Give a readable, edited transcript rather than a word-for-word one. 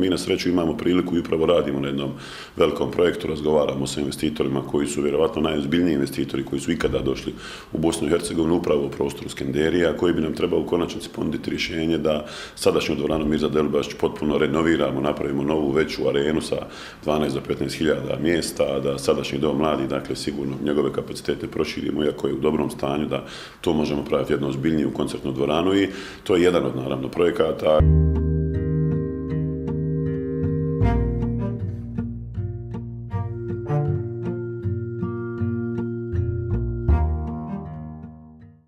mi na sreću imamo priliku i upravo radimo na jednom velikom projektu, razgovaramo sa investitorima koji su vjerovatno najozbiljniji investitori koji su ikada došli u Bosnu i Hercegovinu upravo u prostoru Skenderija, koji bi nam trebao u konačnici ponuditi rješenje da sadašnju dvoranu Mirza Delbašić potpuno renoviramo, napravimo novu veću arenu sa 12 do 15 hiljada mjesta, da sadašnji dom mladi, dakle sigurno njegove kapacitete proširimo, iako je u dobrom stanju, da to možemo praviti jednu ozbiljniju koncertnu dvoranu i to je jedan od naravno projekata.